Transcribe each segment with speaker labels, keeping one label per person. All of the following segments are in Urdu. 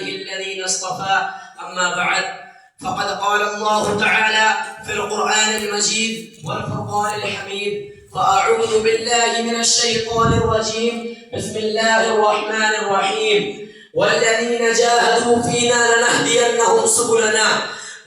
Speaker 1: الذين اصطفى. أما بعد، فقد قال الله تعالى في القرآن المجيد والفرقان الحميد: فأعوذ بالله من الشيطان الرجيم، بسم الله الرحمن الرحيم، والذين جاهدوا فينا لنهدينهم سبلنا.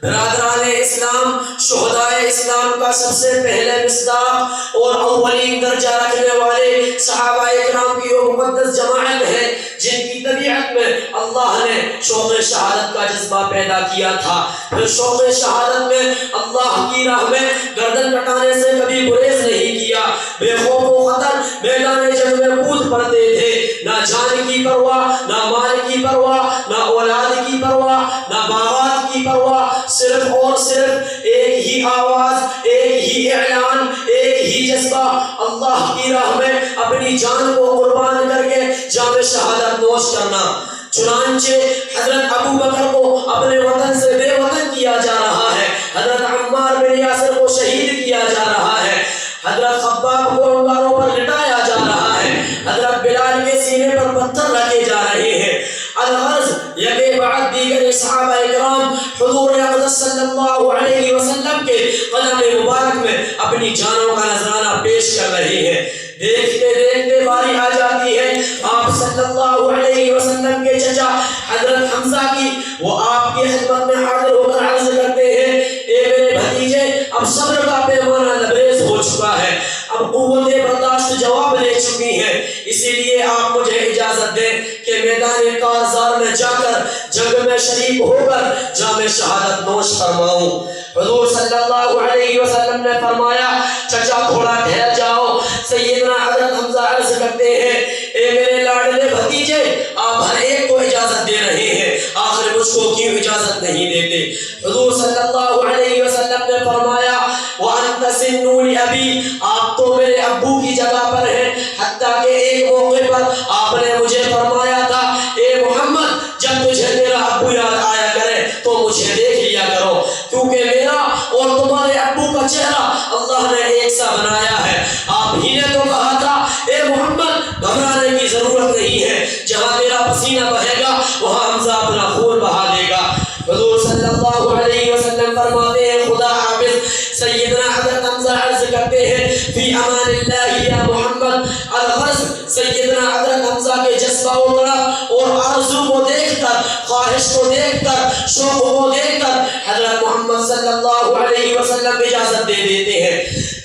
Speaker 1: برادران اسلام، شہدائے اسلام کا سب سے پہلے مصداق اور اولین درجہ رکھنے والے صحابہ اکرام کی وہ مقدس جماعت ہے جن کی طبیعت میں اللہ نے شوق شہادت کا جذبہ پیدا کیا تھا. پھر شوق شہادت میں اللہ کی راہ میں گردن کٹانے سے کبھی گریز نہیں کیا. بے خوف و خطر میدان جنگ میں کود پڑتے تھے. نہ جان کی پرواہ، نہ مال کی پرواہ، نہ اولاد کی پرواہ، نہ باغات کی پرواہ، صرف اور صرف ایک ہی آواز، ایک ہی اعلان، ایک ہی جذبہ: اللہ کی راہ میں اپنی جان کو قربان کر کے جام شہادت نوش کرنا. چنانچہ حضرت ابو بکر کو اپنے وطن سے بے وطن کیا جا رہا ہے، حضرت عمار بن یاسر کو شہید کیا جا رہا ہے، حضرت خباب کو انگاروں پر لٹایا جا رہا ہے، حضرت بلال کے سینے پر پتھر رکھے جا رہے ہیں. الغرض یکے بعد دیگر صحابہ اکرام حضور اقدس صلی اللہ علیہ وسلم کے قدم مبارک میں اپنی جانوں کا نذرانہ پیش کر رہے ہیں. دیکھتے دیکھتے باری آ جاتی ہے آپ صلی اللہ علیہ وسلم کے چچا حضرت حمزہ کی. وہ آپ کی خدمت میں حاضر ہو کر عرض کرتے ہیں: اے میرے بھتیجے، اب صبر کا پیمانہ لبریز ہو چکا ہے، اب قوت برداشت جواب دے چکی ہے، اسی لیے آپ مجھے اجازت دیں کہ میدان کارزار میں جا کر جنگ میں شریک ہو کر جام شہادت نوش فرماؤں. حضور صلی اللہ علیہ وسلم نے فرمایا: چچا تھوڑا ٹھہر جاؤ. سیدنا حضرت حمزہ عرض کرتے ہیں: اے میرے لاڈلے بھتیجے، آپ ہر ایک کو اجازت دے رہے ہیں، آخر مجھ کو کیوں اجازت نہیں دیتے؟ حضور صلی اللہ علیہ وسلم نے فرمایا: وَأَنْتَ سِنُّ لِأَبِي، آپ تو میرے ابو کی جگہ پر ہیں. حتیٰ کہ ایک موقع پر آپ نے مجھے فرمایا تھا: اے محمد، جب تجھے میرا ابو یاد آیا کرے تو مجھے دیکھ لیا کرو، کیونکہ میرا اور تمہارے ابو کا چہرہ اللہ نے ایک سا بنایا ہے. آپ ہی نے تو کہا تھا: اے محمد، گھبرانے کی ضرورت نہیں ہے، جہاں میرا پسینہ بہے گا وہاں حمزہ اپنا خون بہا دے گا. حضور صلی اللہ علیہ وسلم فرماتے ہیں: خدا حافظ. سیدنا حضرت حمزہ عرض کرتے ہیں: فی امان اللہ یا محمد. الغرض سیدنا حضرت حمزہ کے جذبہ و طلب اور آرزو کو دیکھ کر، خواہش کو دیکھ کر، شوق کو دیکھ کر حضرت محمد صلی اللہ علیہ وسلم اجازت دے دیتے ہیں.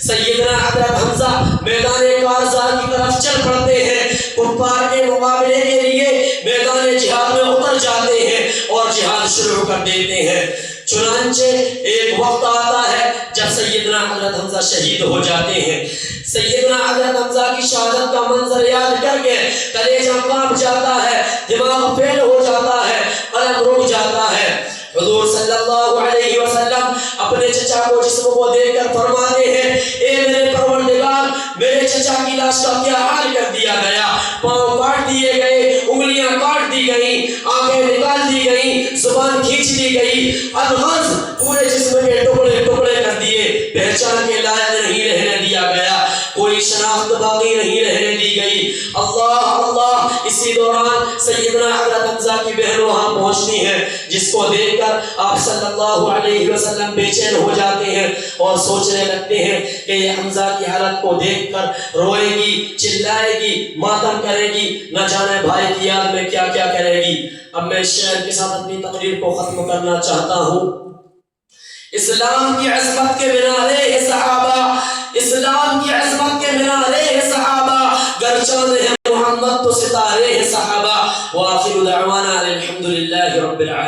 Speaker 1: سیدنا حضرت حمزہ میدان کارزار کی طرف چل پڑتے ہیں. کفار کے مقابلے کے لیے میدان جہاد میں اتر جاتے ہیں اور جہاد شروع کر دیتے ہیں. چنانچہ ایک وقت آتا ہے جب سیدنا حضرت حمزہ شہید ہو جاتے ہیں. سیدنا حضرت حمزہ کی شہادت کا منظر یاد کر کے کلیجہ کانپ جاتا ہے، دماغ فیل ہو جاتا ہے، قلم رک جاتا ہے. حضور صلی اللہ علیہ وسلم اپنے چچا کو جسم کو دیکھ کر فرماتے ہیں: اے میرے پروردگار، میرے چچا کی لاش کا کیا حال کر دیا گیا؟ پاؤں کاٹ دیے گئے، انگلیاں کاٹ دی گئیں، آنکھیں نکال دی گئیں، زبان کھینچ دی گئی، الغرض پورے جسم کے ٹکڑے ٹکڑے کر دیے، پہچان کے لائق نہیں رہنے دیا گیا، کوئی شناخت باقی نہیں رہنے دی گئی. اللہ اللہ. اسی دوران سیدنا حضرت حمزہ کی بہن وہاں پہنچتی ہیں، جس کو دیکھ کر آپ صلی اللہ علیہ وسلم بے چین ہو جاتے ہیں اور سوچنے لگتے ہیں کہ یہ حمزہ کی حالت کو دیکھ کر روئے گی، چلائے گی، ماتم کرے گی، نہ جانے بھائی کی یاد میں کیا کیا کرے گی. اب میں اس شعر کے ساتھ اپنی تقریر کو ختم کرنا چاہتا ہوں. اسلام کی عظمت کے مینارے ہیں صحابہ، اسلام کی عظمت کے مینارے ہیں صحابہ، گر چاند ہے محمد تو ستارے ہیں صحابہ. وآخر دعوانا الحمدللہ رب العالمین.